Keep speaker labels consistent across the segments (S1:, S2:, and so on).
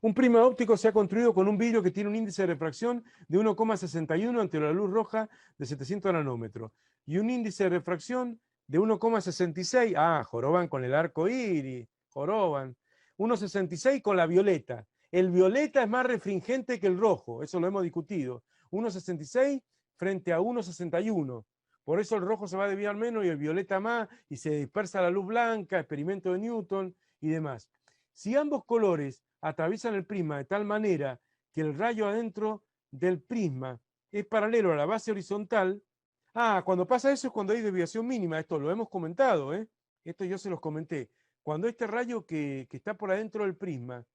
S1: Un prisma óptico se ha construido con un vidrio que tiene un índice de refracción de 1,61 ante la luz roja de 700 nanómetros y un índice de refracción de 1,66. Ah, joroban con el arco iris, joroban. 1,66 con la violeta. El violeta es más refringente que el rojo, eso lo hemos discutido. 1,66 frente a 1,61. Por eso el rojo se va a desviar menos y el violeta más, y se dispersa la luz blanca, experimento de Newton y demás. Si ambos colores atraviesan el prisma de tal manera que el rayo adentro del prisma es paralelo a la base horizontal, cuando pasa eso es cuando hay desviación mínima, esto lo hemos comentado, esto yo se los comenté. Cuando este rayo que está por adentro del prisma,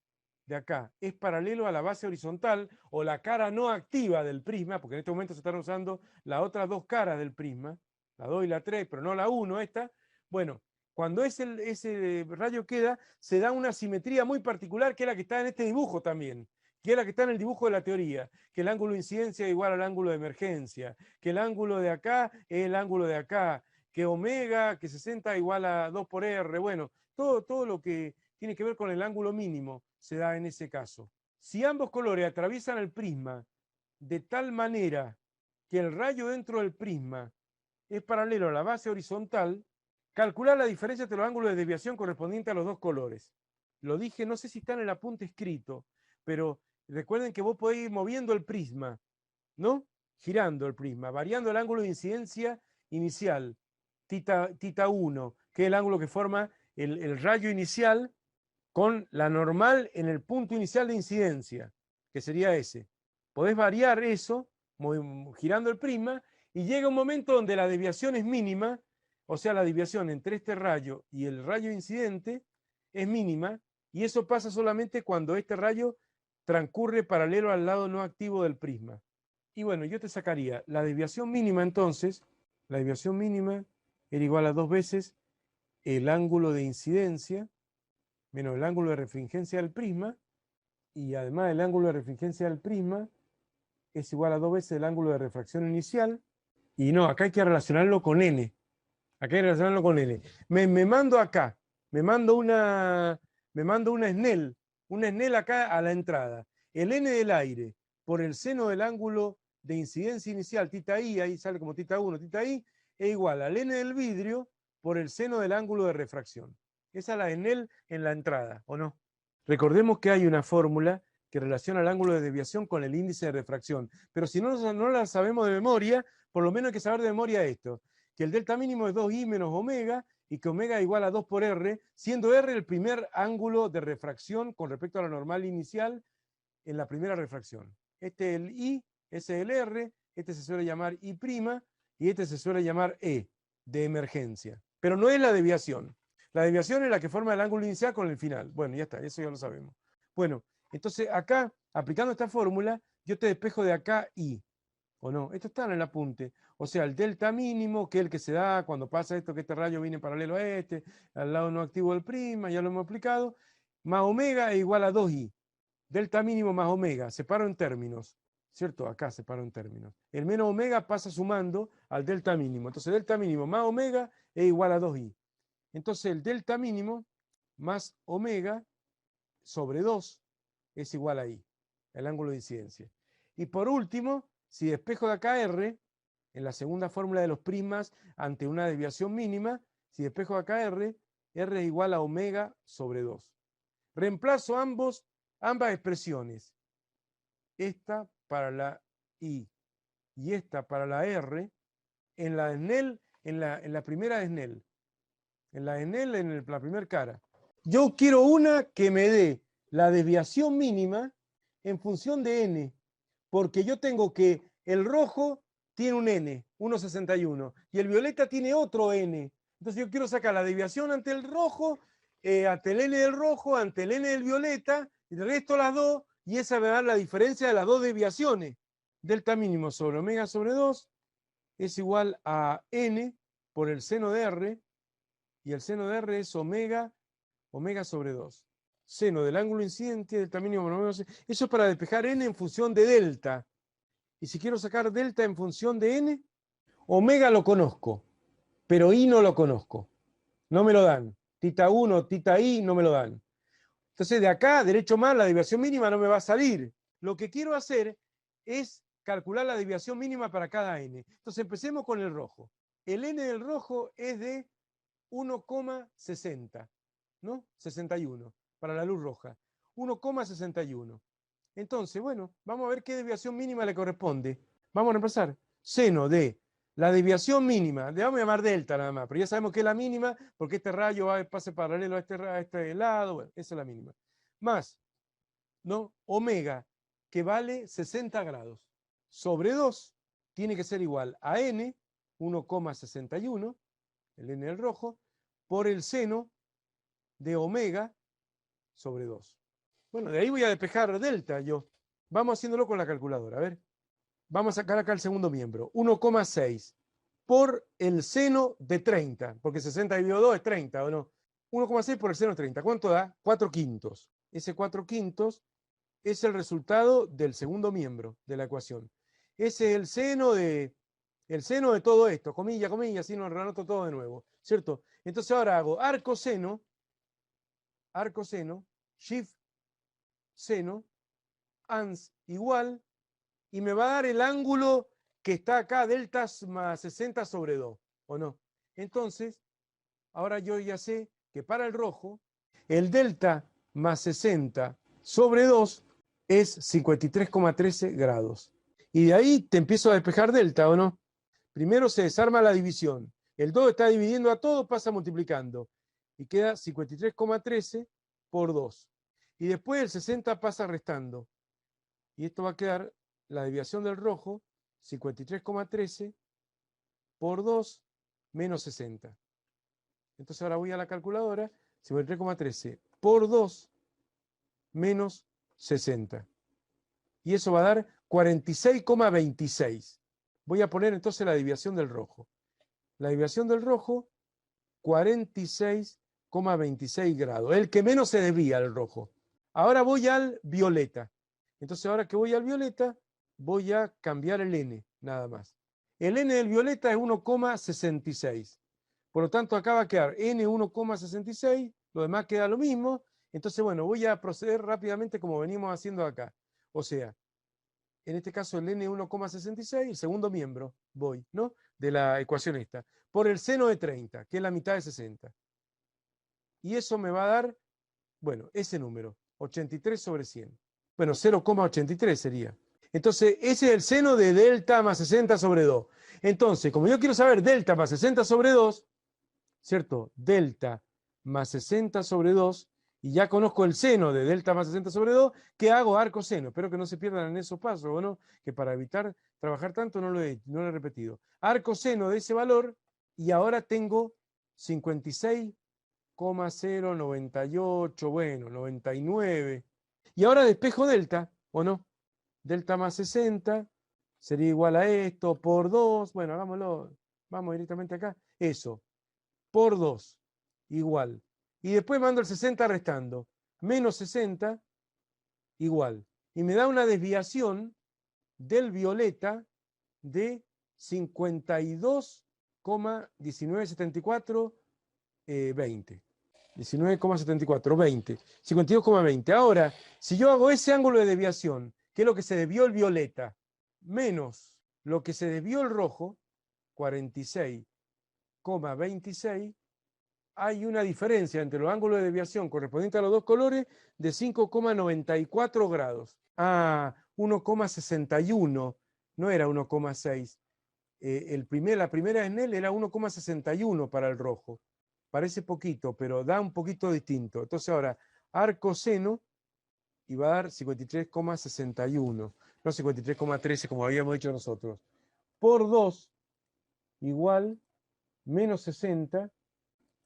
S1: de acá, es paralelo a la base horizontal o la cara no activa del prisma, porque en este momento se están usando las otras dos caras del prisma, la 2 y la 3, pero no la 1, esta. Bueno, cuando ese rayo queda, se da una simetría muy particular, que es la que está en este dibujo también, que es la que está en el dibujo de la teoría, que el ángulo de incidencia es igual al ángulo de emergencia, que el ángulo de acá es el ángulo de acá, que omega, que 60 igual a 2 por R, bueno, todo lo que tiene que ver con el ángulo mínimo se da en ese caso. Si ambos colores atraviesan el prisma de tal manera que el rayo dentro del prisma es paralelo a la base horizontal, calcular la diferencia entre los ángulos de desviación correspondientes a los dos colores. Lo dije, no sé si está en el apunte escrito, pero recuerden que vos podés ir moviendo el prisma, ¿no? Girando el prisma, variando el ángulo de incidencia inicial, tita 1, que es el ángulo que forma el rayo inicial con la normal en el punto inicial de incidencia, que sería ese. Podés variar eso girando el prisma y llega un momento donde la desviación es mínima, o sea, la desviación entre este rayo y el rayo incidente es mínima, y eso pasa solamente cuando este rayo transcurre paralelo al lado no activo del prisma. Y bueno, yo te sacaría la desviación mínima entonces, la desviación mínima era igual a 2 veces el ángulo de incidencia menos el ángulo de refringencia del prisma, y además el ángulo de refringencia del prisma es igual a 2 veces el ángulo de refracción inicial, y no, acá hay que relacionarlo con n, acá hay que relacionarlo con n. Me mando acá, me mando una Snell acá a la entrada. El n del aire por el seno del ángulo de incidencia inicial, tita i, ahí sale como tita 1, tita i, es igual al n del vidrio por el seno del ángulo de refracción. Esa es la Snell en la entrada, ¿o no? Recordemos que hay una fórmula que relaciona el ángulo de desviación con el índice de refracción, pero si no la sabemos de memoria, por lo menos hay que saber de memoria esto, que el delta mínimo es 2i menos omega y que omega es igual a 2 por r, siendo r el primer ángulo de refracción con respecto a la normal inicial en la primera refracción. Este es el i, ese es el r, este se suele llamar i' y este se suele llamar e, de emergencia. Pero no es la desviación. La desviación es la que forma el ángulo inicial con el final. Bueno, ya está, eso ya lo sabemos. Bueno, entonces acá, aplicando esta fórmula, yo te despejo de acá i, ¿o no? Esto está en el apunte. O sea, el delta mínimo, que es el que se da cuando pasa esto, que este rayo viene paralelo a este, al lado no activo del prisma, ya lo hemos aplicado, más omega es igual a 2i. Delta mínimo más omega, separo en términos, ¿cierto? Acá separo en términos. El menos omega pasa sumando al delta mínimo. Entonces, delta mínimo más omega es igual a 2i. Entonces, el delta mínimo más omega sobre 2 es igual a i, el ángulo de incidencia. Y por último, si despejo de acá r, en la segunda fórmula de los prismas ante una desviación mínima, si despejo de acá r es igual a omega sobre 2. Reemplazo ambas expresiones, esta para la i y esta para la r, en la Snell, en la primera Snell, en la Snell en la primera cara. Yo quiero una que me dé la desviación mínima en función de n, porque yo tengo que el rojo tiene un n, 1,61, y el violeta tiene otro n. Entonces yo quiero sacar la desviación ante el rojo, ante el n del rojo, ante el n del violeta, y el resto las dos, y esa me da la diferencia de las dos desviaciones. Delta mínimo sobre omega sobre 2 es igual a n por el seno de r, y el seno de r es omega sobre 2. Seno del ángulo incidente, delta mínimo por omega. Eso es para despejar n en función de delta. Y si quiero sacar delta en función de n, omega lo conozco, pero i no lo conozco. No me lo dan. Tita 1, tita i no me lo dan. Entonces de acá, derecho más, la desviación mínima no me va a salir. Lo que quiero hacer es calcular la desviación mínima para cada n. Entonces empecemos con el rojo. El n del rojo es de 1,60, ¿no? 61 para la luz roja. 1,61. Entonces, bueno, vamos a ver qué desviación mínima le corresponde. Vamos a empezar. Seno de la desviación mínima, le vamos a llamar delta nada más, pero ya sabemos que es la mínima porque este rayo pase paralelo a este lado, bueno, esa es la mínima. Más, ¿no? Omega, que vale 60 grados, sobre 2, tiene que ser igual a n, 1,61, el n del rojo, por el seno de omega sobre 2. Bueno, de ahí voy a despejar delta yo. Vamos haciéndolo con la calculadora, a ver. Vamos a sacar acá el segundo miembro, 1,6 por el seno de 30, porque 60 dividido 2 es 30, ¿o no? 1,6 por el seno de 30, ¿cuánto da? 4 quintos. Ese 4 quintos es el resultado del segundo miembro de la ecuación. Ese es el seno de todo esto, comilla, comilla, así nos reanoto todo de nuevo, ¿cierto? Entonces ahora hago arco seno, shift seno, ans igual, y me va a dar el ángulo que está acá, delta más 60 sobre 2, ¿o no? Entonces, ahora yo ya sé que para el rojo, el delta más 60 sobre 2 es 53,13 grados. Y de ahí te empiezo a despejar delta, ¿o no? Primero se desarma la división. El 2 está dividiendo a todo, pasa multiplicando. Y queda 53,13 por 2. Y después el 60 pasa restando. Y esto va a quedar la desviación del rojo, 53,13 por 2 menos 60. Entonces ahora voy a la calculadora, 53,13 por 2 menos 60. Y eso va a dar 46,26. Voy a poner entonces la desviación del rojo. La desviación del rojo, 46,26 grados. El que menos se desvía, el rojo. Ahora voy al violeta. Entonces ahora que voy al violeta, voy a cambiar el n, nada más. El n del violeta es 1,66. Por lo tanto, acá va a quedar n 1,66, lo demás queda lo mismo. Entonces, bueno, voy a proceder rápidamente como venimos haciendo acá. O sea, en este caso el n 1,66, el segundo miembro, voy, ¿no? De la ecuación esta, por el seno de 30, que es la mitad de 60. Y eso me va a dar, bueno, ese número, 83 sobre 100. Bueno, 0,83 sería. Entonces, ese es el seno de delta más 60 sobre 2. Entonces, como yo quiero saber delta más 60 sobre 2, ¿cierto? Delta más 60 sobre 2, y ya conozco el seno de delta más 60 sobre 2, ¿qué hago? Arco seno. Espero que no se pierdan en esos pasos, ¿no? Que para evitar trabajar tanto no lo he repetido. Arco seno de ese valor, y ahora tengo 56,098, bueno, 99. Y ahora despejo delta, ¿o no? Delta más 60 sería igual a esto, por 2, bueno, hagámoslo, vamos directamente acá, eso, por 2, igual. Y después mando el 60 restando, menos 60, igual. Y me da una desviación del violeta de 52,1974, 20. 19,74, 20. 52,20. Ahora, si yo hago ese ángulo de desviación, que es lo que se desvió el violeta, menos lo que se desvió el rojo, 46,26, hay una diferencia entre los ángulos de desviación correspondientes a los dos colores de 5,94 grados. Ah, 1,61, no era 1,6. La primera Snell era 1,61 para el rojo. Parece poquito, pero da un poquito distinto. Entonces ahora, arco seno, y va a dar 53,61, no 53,13 como habíamos dicho nosotros. Por 2, igual, menos 60,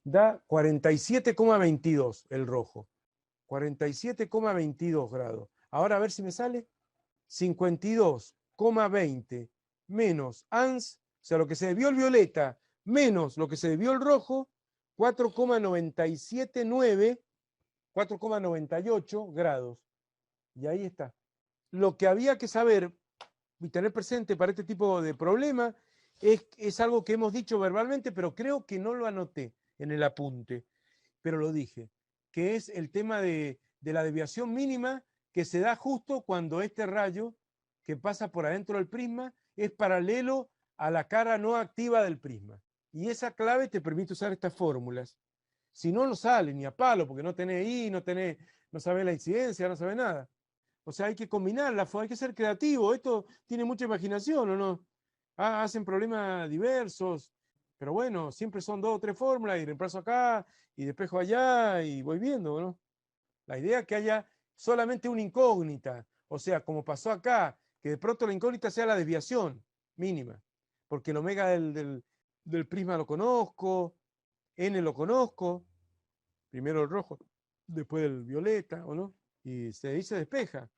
S1: da 47,22 el rojo. 47,22 grados. Ahora a ver si me sale. 52,20 menos ANS, o sea, lo que se debió el violeta, menos lo que se debió el rojo, 4,979, 4,98 grados. Y ahí está. Lo que había que saber y tener presente para este tipo de problema es algo que hemos dicho verbalmente, pero creo que no lo anoté en el apunte, pero lo dije, que es el tema de de la desviación mínima que se da justo cuando este rayo que pasa por adentro del prisma es paralelo a la cara no activa del prisma. Y esa clave te permite usar estas fórmulas. Si no, no sale ni a palo, porque no tenés I, no sabés la incidencia, no sabés nada. O sea, hay que combinarla, hay que ser creativo. Esto tiene mucha imaginación, ¿o no? Hacen problemas diversos, pero bueno, siempre son 2 o 3 fórmulas y reemplazo acá y despejo allá y voy viendo, ¿no? La idea es que haya solamente una incógnita, o sea, como pasó acá, que de pronto la incógnita sea la desviación mínima, porque el omega del prisma lo conozco, n lo conozco, primero el rojo, después el violeta, ¿o no? Y se despeja.